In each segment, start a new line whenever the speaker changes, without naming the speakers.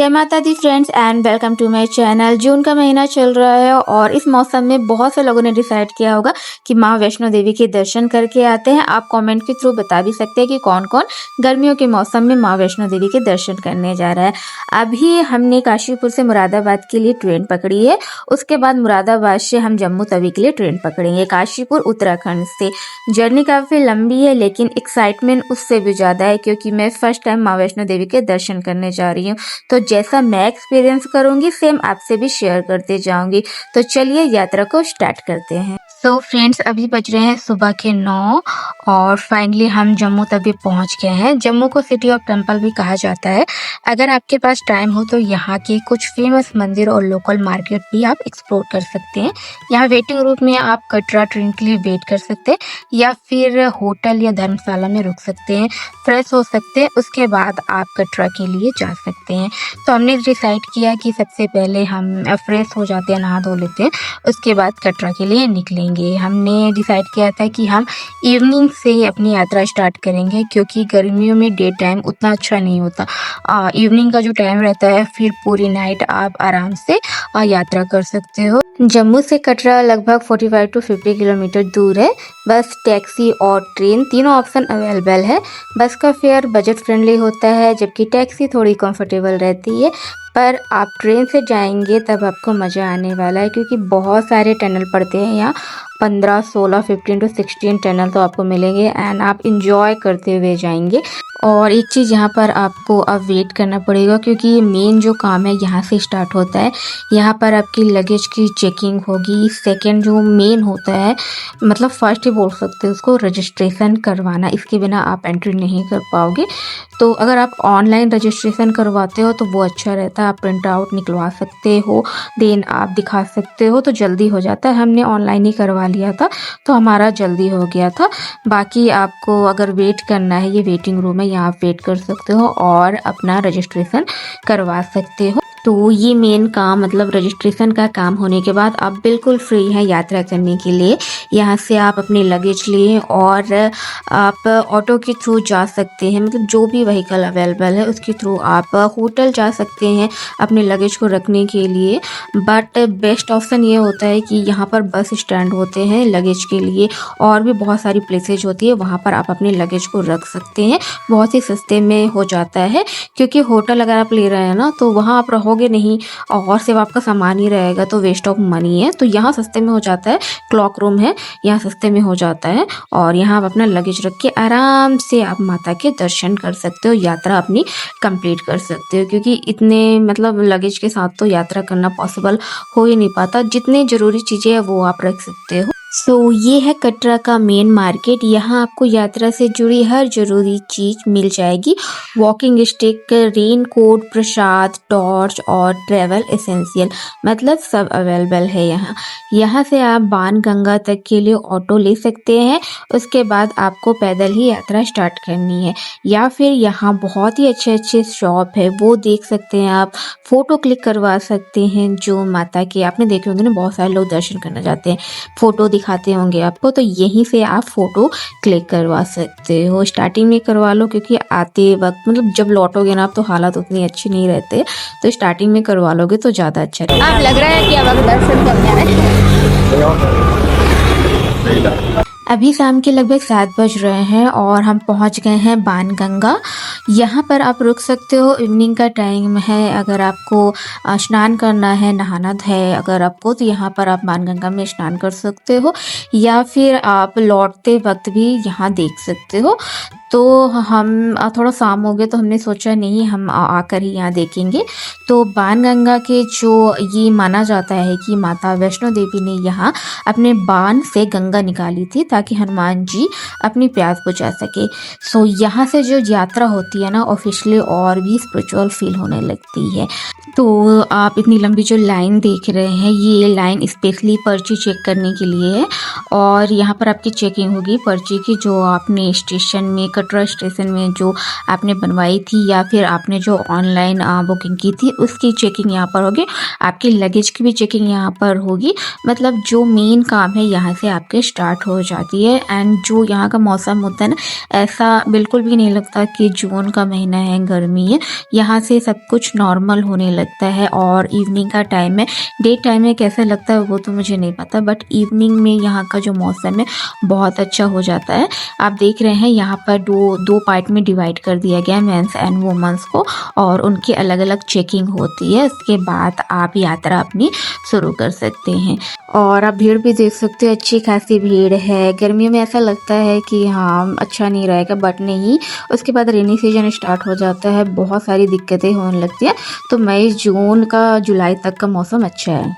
जय माता दी friends and welcome to my channel. जून का महीना चल रहा है और इस मौसम में बहुत से लोगों ने डिसाइड किया होगा कि माँ वैष्णो देवी के दर्शन करके आते हैं। आप कमेंट के थ्रू बता भी सकते हैं कि कौन कौन गर्मियों के मौसम में माँ वैष्णो देवी के दर्शन करने जा रहा है। अभी हमने काशीपुर से मुरादाबाद के लिए ट्रेन पकड़ी है, उसके बाद मुरादाबाद से हम जम्मू तवी के लिए ट्रेन पकड़ेंगे। काशीपुर उत्तराखंड से जर्नी काफ़ी लंबी है लेकिन एक्साइटमेंट उससे भी ज़्यादा है क्योंकि मैं फर्स्ट टाइम माँ वैष्णो देवी के दर्शन करने जा रही हूँ। तो जैसा मैं एक्सपीरियंस करूंगी सेम आपसे भी शेयर करते जाऊंगी। तो चलिए यात्रा को स्टार्ट करते हैं। सो फ्रेंड्स, अभी बज रहे हैं सुबह के 9 और फाइनली हम जम्मू तवी पहुंच गए हैं। जम्मू को सिटी ऑफ टेम्पल भी कहा जाता है। अगर आपके पास टाइम हो तो यहाँ के कुछ फेमस मंदिर और लोकल मार्केट भी आप एक्सप्लोर कर सकते हैं। यहाँ वेटिंग रूम में आप कटरा ट्रेन के लिए वेट कर सकते हैं या फिर होटल या धर्मशाला में रुक सकते हैं, फ्रेश हो सकते हैं, उसके बाद आप कटरा के लिए जा सकते हैं। तो हमने डिसाइड किया कि सबसे पहले हम फ्रेश हो जाते हैं, नहा धो लेते हैं, उसके बाद कटरा के लिए निकलेंगे। हमने डिसाइड किया था कि हम इवनिंग से अपनी यात्रा स्टार्ट करेंगे क्योंकि गर्मियों में डे टाइम उतना अच्छा नहीं होता। इवनिंग का जो टाइम रहता है फिर पूरी नाइट आप आराम से यात्रा कर सकते हो। जम्मू से कटरा लगभग 45 टू 50 किलोमीटर दूर है। बस, टैक्सी और ट्रेन तीनों ऑप्शन अवेलेबल है। बस का फेयर बजट फ्रेंडली होता है जबकि टैक्सी थोड़ी कंफर्टेबल रहती है, पर आप ट्रेन से जाएंगे तब आपको मज़ा आने वाला है क्योंकि बहुत सारे टनल पड़ते हैं यहाँ। 15, 16, 15 टू 16 टनल तो आपको मिलेंगे एंड आप इंजॉय करते हुए जाएंगे। और एक चीज़ यहाँ पर आपको अब वेट करना पड़ेगा क्योंकि ये मेन जो काम है यहाँ से स्टार्ट होता है। यहाँ पर आपकी लगेज की चेकिंग होगी। सेकंड जो मेन होता है, मतलब फर्स्ट ही बोल सकते हैं उसको, रजिस्ट्रेशन करवाना। इसके बिना आप एंट्री नहीं कर पाओगे। तो अगर आप ऑनलाइन रजिस्ट्रेशन करवाते हो तो वो अच्छा रहता है, आप प्रिंट आउट निकलवा सकते हो, देन आप दिखा सकते हो तो जल्दी हो जाता है। हमने ऑनलाइन ही करवा लिया था तो हमारा जल्दी हो गया था। बाकी आपको अगर वेट करना है, ये वेटिंग रूम है, यहाँ आप वेट कर सकते हो और अपना रजिस्ट्रेशन करवा सकते हो। तो ये मेन काम, मतलब रजिस्ट्रेशन का काम होने के बाद आप बिल्कुल फ्री हैं यात्रा करने के लिए। यहाँ से आप अपने लगेज लिए और आप ऑटो के थ्रू जा सकते हैं, मतलब जो भी व्हीकल अवेलेबल है उसके थ्रू आप होटल जा सकते हैं अपने लगेज को रखने के लिए। बट बेस्ट ऑप्शन ये होता है कि यहाँ पर बस स्टैंड होते हैं लगेज के लिए और भी बहुत सारी प्लेसेज होती है, वहाँ पर आप अपने लगेज को रख सकते हैं। बहुत ही सस्ते में हो जाता है क्योंकि होटल अगर आप ले रहे हैं ना तो वहाँ आप रहोगे नहीं और सिर्फ आपका सामान ही रहेगा तो वेस्ट ऑफ मनी है। तो यहाँ सस्ते में हो जाता है। क्लॉक रूम है, यहाँ सस्ते में हो जाता है और यहाँ आप अपना लगेज रख के आराम से आप माता के दर्शन कर सकते हो, यात्रा अपनी कंप्लीट कर सकते हो क्योंकि इतने मतलब लगेज के साथ तो यात्रा करना पॉसिबल हो ही नहीं पाता। जितनी ज़रूरी चीज़ें हैं वो आप रख सकते हो। सो ये है कटरा का मेन मार्केट। यहाँ आपको यात्रा से जुड़ी हर ज़रूरी चीज़ मिल जाएगी। वॉकिंग स्टिक, रेन कोट, प्रसाद, टॉर्च और ट्रैवल एसेंशियल, मतलब सब अवेलेबल है यहाँ। यहाँ से आप बाणगंगा तक के लिए ऑटो ले सकते हैं, उसके बाद आपको पैदल ही यात्रा स्टार्ट करनी है। या फिर यहाँ बहुत ही अच्छे अच्छे शॉप है, वो देख सकते हैं आप। फ़ोटो क्लिक करवा सकते हैं जो माता के, आपने देखे होंगे ना बहुत सारे लोग दर्शन करना चाहते हैं, फ़ोटो दिखाते होंगे आपको, तो यहीं से आप फ़ोटो क्लिक करवा सकते हो। स्टार्टिंग में करवा लो क्योंकि आते वक्त, मतलब जब लौटोगे ना आप तो हालात उतनी अच्छी नहीं रहते, तो स्टार्टिंग में करवा लोगे तो ज़्यादा अच्छा रहेगा। अब लग रहा है कि अब आप दर्शन करने आए। अभी शाम के लगभग 7 बज रहे हैं और हम पहुंच गए हैं बाणगंगा। यहाँ पर आप रुक सकते हो, इवनिंग का टाइम है। अगर आपको स्नान करना है, नहाना है अगर आपको, तो यहाँ पर आप बाणगंगा में स्नान कर सकते हो या फिर आप लौटते वक्त भी यहाँ देख सकते हो। तो हम थोड़ा शाम हो गया तो हमने सोचा नहीं, हम आकर ही यहाँ देखेंगे। तो बाणगंगा के जो ये माना जाता है कि माता वैष्णो देवी ने यहाँ अपने बाण से गंगा निकाली थी ताकि हनुमान जी अपनी प्यास बुझा सके। सो यहाँ से जो यात्रा होती है ना ऑफिशियली और भी स्पिरिचुअल फील होने लगती है। तो आप इतनी लंबी जो लाइन देख रहे हैं, ये लाइन स्पेशली पर्ची चेक करने के लिए है और यहाँ पर आपकी चेकिंग होगी पर्ची की, जो आपने स्टेशन में कटरा स्टेशन में जो आपने बनवाई थी या फिर आपने जो ऑनलाइन बुकिंग की थी उसकी चेकिंग यहाँ पर होगी, आपकी लगेज की भी चेकिंग यहाँ पर होगी। मतलब जो मेन काम है यहाँ से आपके स्टार्ट हो जाती है। एंड जो यहाँ का मौसम होता है ना, ऐसा बिल्कुल भी नहीं लगता कि जून का महीना है, गर्मी है। यहाँ से सब कुछ नॉर्मल होने लगता है। और इवनिंग का टाइम है, डे टाइम में कैसा लगता है वो तो मुझे नहीं पता, बट इवनिंग में यहाँ का जो मौसम है बहुत अच्छा हो जाता है। आप देख रहे हैं यहाँ पर दो पार्ट में डिवाइड कर दिया गया है मेंस एंड वुमेंस को, और उनकी अलग अलग चेकिंग होती है। उसके बाद आप यात्रा अपनी शुरू कर सकते हैं। और आप भीड़ भी देख सकते हो, अच्छी खासी भीड़ है। गर्मियों में ऐसा लगता है कि हाँ अच्छा नहीं रहेगा, बट नहीं, उसके बाद रेनी सीजन स्टार्ट हो जाता है, बहुत सारी दिक्कतें होने लगती है। तो मई जून का जुलाई तक का मौसम अच्छा है।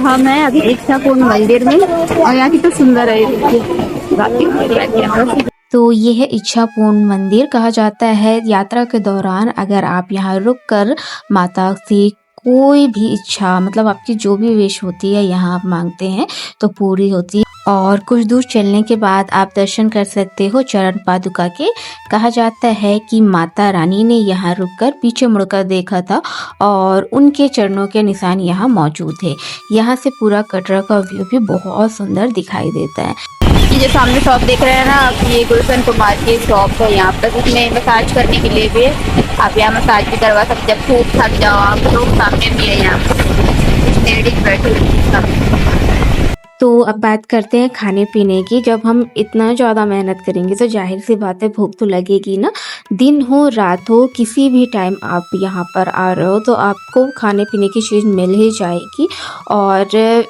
हम हैं अभी इच्छापुर मंदिर में, और यहाँ कितना सुंदर है। तो ये है इच्छापुर मंदिर कहा जाता है। यात्रा के दौरान अगर आप यहाँ रुककर माता से कोई भी इच्छा, मतलब आपकी जो भी विश होती है यहाँ आप मांगते हैं तो पूरी होती है। और कुछ दूर चलने के बाद आप दर्शन कर सकते हो चरण पादुका के। कहा जाता है कि माता रानी ने यहाँ रुककर पीछे मुड़कर देखा था और उनके चरणों के निशान यहाँ मौजूद है। यहाँ से पूरा कटरा का व्यू भी बहुत सुंदर दिखाई देता है।
ये जो सामने शॉप देख रहे हैं ना आप, ये गुलशन कुमार की शॉप है। यहाँ पर इसमें मसाज करने के लिए भी आप यहाँ मसाज भी करवा सकते। जब खूब थक जाओ आप तो सामने भी है, यहाँ पर लेडीज बैठी हुई।
तो अब बात करते हैं खाने पीने की। जब हम इतना ज़्यादा मेहनत करेंगे तो जाहिर सी बात है भूख तो लगेगी ना। दिन हो रात हो किसी भी टाइम आप यहाँ पर आ रहे हो तो आपको खाने पीने की चीज़ मिल ही जाएगी। और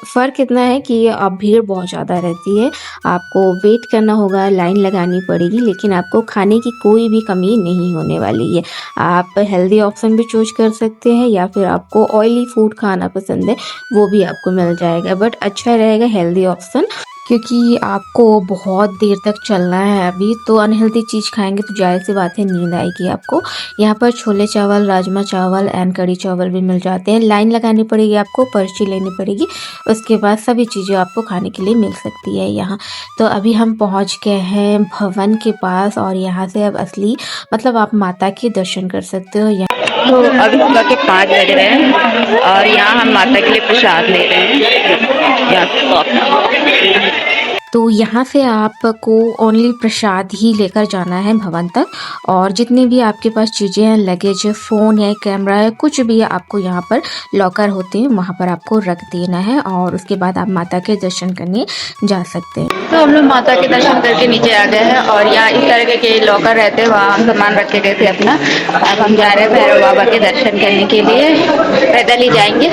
फ़र्क इतना है कि अब भीड़ बहुत ज़्यादा रहती है, आपको वेट करना होगा, लाइन लगानी पड़ेगी, लेकिन आपको खाने की कोई भी कमी नहीं होने वाली है। आप हेल्दी ऑप्शन भी चूज कर सकते हैं, या फिर आपको ऑयली फूड खाना पसंद है वो भी आपको मिल जाएगा, बट अच्छा रहेगा हेल्दी ऑप्शन, क्योंकि आपको बहुत देर तक चलना है अभी। तो अनहेल्दी चीज़ खाएंगे तो जाहिर सी बात है नींद आएगी आपको। यहाँ पर छोले चावल, राजमा चावल एंड कड़ी चावल भी मिल जाते हैं। लाइन लगानी पड़ेगी आपको, पर्ची लेनी पड़ेगी, उसके बाद सभी चीज़ें आपको खाने के लिए मिल सकती है यहाँ। तो अभी हम पहुँच गए हैं भवन के पास, और यहाँ से अब असली मतलब आप माता के दर्शन कर सकते हो।
तो अभी सुबह के 5 बज रहे हैं और यहाँ हम माता के लिए प्रसाद ले रहे हैं यहाँ।
तो यहाँ से आपको ओनली प्रसाद ही लेकर जाना है भवन तक, और जितनी भी आपके पास चीज़ें हैं, लगेज है, फ़ोन है, कैमरा है, कुछ भी है, आपको यहाँ पर लॉकर होते हैं वहाँ पर आपको रख देना है, और उसके बाद आप माता के दर्शन करने जा सकते हैं।
तो हम लोग माता के दर्शन करके नीचे आ गए हैं, और यहाँ इस तरह के लॉकर रहते हैं, वहाँ हम सामान रखे गए थे अपना। अब हम जा रहे हैं भैरव बाबा के दर्शन करने के लिए, पैदल ही जाएंगे।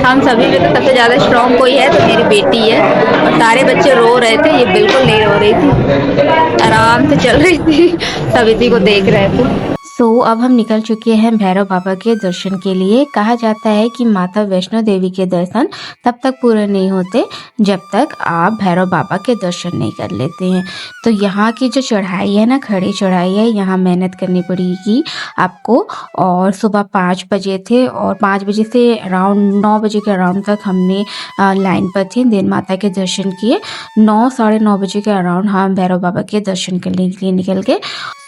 हम सभी में तो सबसे ज़्यादा स्ट्रॉन्ग कोई है तो मेरी बेटी है, और सारे बच्चे रो रहे थे, ये बिल्कुल नहीं रो रही थी, आराम से चल रही थी, सब इसी को देख रहे थे।
अब हम निकल चुके हैं भैरव बाबा के दर्शन के लिए। कहा जाता है कि माता वैष्णो देवी के दर्शन तब तक पूरे नहीं होते जब तक आप भैरव बाबा के दर्शन नहीं कर लेते हैं। तो यहाँ की जो चढ़ाई है ना, खड़ी चढ़ाई है, यहाँ मेहनत करनी पड़ेगी आपको। और सुबह 5 बजे थे, और 5 बजे से अराउंड 9 बजे के अराउंड तक हमने लाइन पर थे, देन माता के दर्शन किए। 9 साढ़े 9 बजे के अराउंड हम भैरव बाबा के दर्शन करने के लिए निकल गए।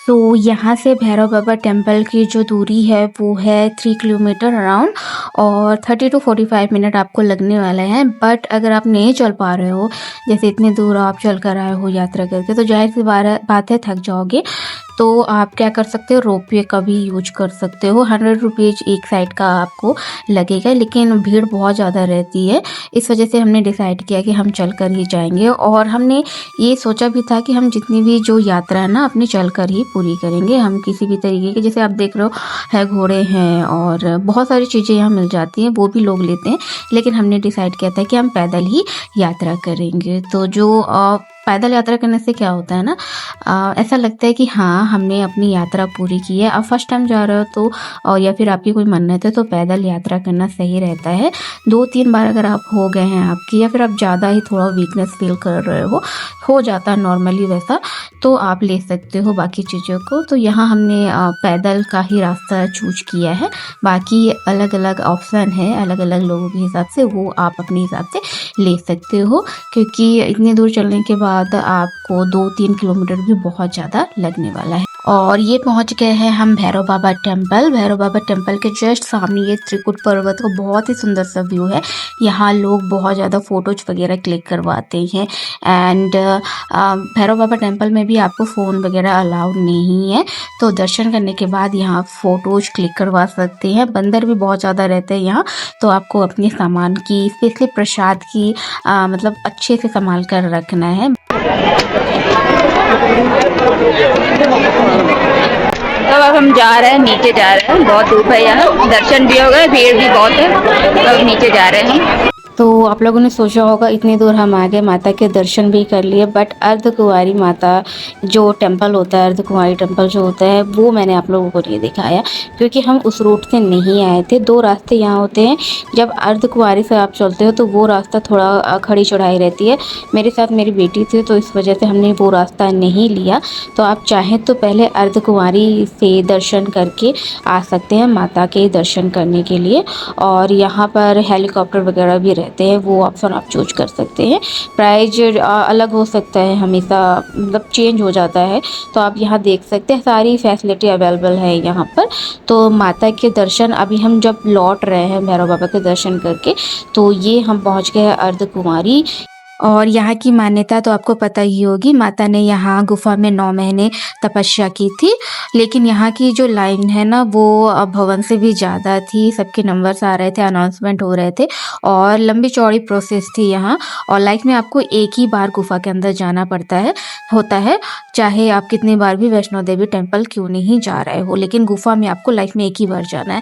तो यहाँ से भैरव बाबा टेम्पल की जो दूरी है वो है 3 किलोमीटर अराउंड, और 30 to 45 मिनट आपको लगने वाले हैं। बट अगर आप नहीं चल पा रहे हो, जैसे इतनी दूर आप चल कर आए हो यात्रा करके, तो जाहिर सी बात है थक जाओगे। तो आप क्या कर सकते हो, रोपवे का भी यूज कर सकते हो। 100 रुपीज़ एक साइड का आपको लगेगा, लेकिन भीड़ बहुत ज़्यादा रहती है। इस वजह से हमने डिसाइड किया कि हम चल कर ही जाएंगे, और हमने ये सोचा भी था कि हम जितनी भी जो यात्रा है ना अपनी चल कर ही पूरी करेंगे। हम किसी भी तरीके के, जैसे आप देख रहे हो है घोड़े हैं और बहुत सारी चीज़ें यहाँ मिल जाती हैं, वो भी लोग लेते हैं, लेकिन हमने डिसाइड किया था कि हम पैदल ही यात्रा करेंगे। तो जो पैदल यात्रा करने से क्या होता है ना, ऐसा लगता है कि हाँ हमने अपनी यात्रा पूरी की है। आप फर्स्ट टाइम जा रहे हो तो और या फिर आपकी कोई मन्नत है तो पैदल यात्रा करना सही रहता है। 2-3 बार अगर आप हो गए हैं आपकी, या फिर आप ज़्यादा ही थोड़ा वीकनेस फील कर रहे हो जाता है नॉर्मली वैसा, तो आप ले सकते हो बाकी चीज़ों को। तो यहाँ हमने पैदल का ही रास्ता चूज किया है। बाकी अलग अलग ऑप्शन है अलग अलग लोगों के हिसाब से, वो आप अपने हिसाब से ले सकते हो, क्योंकि इतनी दूर चलने के बाद आपको 2-3 किलोमीटर भी बहुत ज़्यादा लगने वाला है। और ये पहुंच गए हैं हम भैरव बाबा टेम्पल। भैरव बाबा टेम्पल के जस्ट सामने ये त्रिकुट पर्वत का बहुत ही सुंदर सा व्यू है। यहाँ लोग बहुत ज़्यादा फ़ोटोज वगैरह क्लिक करवाते हैं। एंड भैरव बाबा टेम्पल में भी आपको फ़ोन वगैरह अलाउड नहीं है, तो दर्शन करने के बाद यहाँ फ़ोटोज क्लिक करवा सकते हैं। बंदर भी बहुत ज़्यादा रहते हैं यहाँ, तो आपको अपने सामान की, स्पेशली प्रसाद की मतलब अच्छे से संभाल कर रखना है।
तो अब हम जा रहे हैं, नीचे जा रहे हैं, बहुत धूप है यहाँ, दर्शन भी हो गए, भीड़ भी बहुत है, तो अब नीचे जा रहे हैं।
तो आप लोगों ने सोचा होगा इतनी दूर हम आ गए, माता के दर्शन भी कर लिए, बट अर्धकुंवारी माता जो टेम्पल होता है, अर्धकुंवारी टेम्पल जो होता है, वो मैंने आप लोगों को नहीं दिखाया, क्योंकि हम उस रूट से नहीं आए थे। 2 रास्ते यहाँ होते हैं, जब अर्धकुंवारी से आप चलते हो तो वो रास्ता थोड़ा खड़ी चढ़ाई रहती है। मेरे साथ मेरी बेटी थी, तो इस वजह से हमने वो रास्ता नहीं लिया। तो आप चाहें तो पहले अर्धकुंवारी से दर्शन करके आ सकते हैं माता के दर्शन करने के लिए। और यहाँ पर हेलीकॉप्टर वगैरह भी रहते हैं, वो ऑप्शन आप चूज कर सकते हैं। प्राइज अलग हो सकता है, हमेशा मतलब चेंज हो जाता है, तो आप यहाँ देख सकते हैं सारी फैसिलिटी अवेलेबल है यहाँ पर। तो माता के दर्शन अभी हम जब लौट रहे हैं भैरव बाबा के दर्शन करके, तो ये हम पहुँच गए अर्धकुंवारी। और यहाँ की मान्यता तो आपको पता ही होगी, माता ने यहाँ गुफा में 9 महीने तपस्या की थी, लेकिन यहाँ की जो लाइन है ना वो भवन से भी ज़्यादा थी। सबके नंबर्स आ रहे थे, अनाउंसमेंट हो रहे थे, और लंबी चौड़ी प्रोसेस थी यहाँ। और लाइफ में आपको एक ही बार गुफा के अंदर जाना होता है, चाहे आप कितनी बार भी वैष्णो देवी टेम्पल क्यों नहीं जा रहे हो, लेकिन गुफा में आपको लाइफ में एक ही बार जाना है।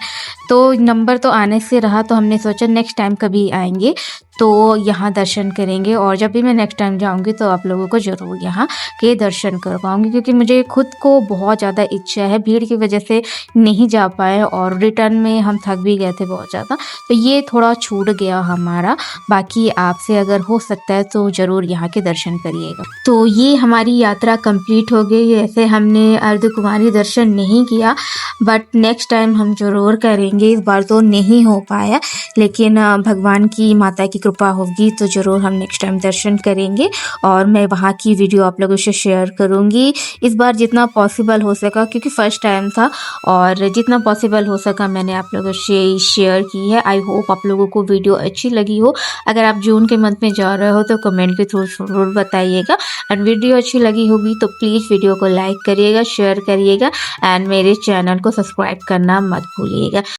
तो नंबर तो आने से रहा, तो हमने सोचा नेक्स्ट टाइम कभी आएंगे तो यहाँ दर्शन करेंगे, और जब भी मैं नेक्स्ट टाइम जाऊँगी तो आप लोगों को ज़रूर यहाँ के दर्शन करवाऊँगी, क्योंकि मुझे खुद को बहुत ज़्यादा इच्छा है। भीड़ की वजह से नहीं जा पाए, और रिटर्न में हम थक भी गए थे बहुत ज़्यादा, तो ये थोड़ा छूट गया हमारा। बाकी आपसे अगर हो सकता है तो ज़रूर यहाँ के दर्शन करिएगा। तो ये हमारी यात्रा कंप्लीट हो गई। ऐसे हमने अर्धकुंवारी दर्शन नहीं किया, बट नेक्स्ट टाइम हम ज़रूर करेंगे। इस बार तो नहीं हो पाया, लेकिन भगवान की, माता की कृपा होगी तो ज़रूर हम नेक्स्ट टाइम दर्शन करेंगे, और मैं वहाँ की वीडियो आप लोगों से शेयर करूँगी इस बार जितना पॉसिबल हो सका, क्योंकि फ़र्स्ट टाइम था, और जितना पॉसिबल हो सका मैंने आप लोगों से शेयर की है। आई होप आप लोगों को वीडियो अच्छी लगी हो। अगर आप जून के मंथ में जा रहे हो तो कमेंट के थ्रू ज़रूर बताइएगा, एंड वीडियो अच्छी लगी होगी तो प्लीज़ वीडियो को लाइक करिएगा, शेयर करिएगा, एंड मेरे चैनल को सब्सक्राइब करना मत भूलिएगा।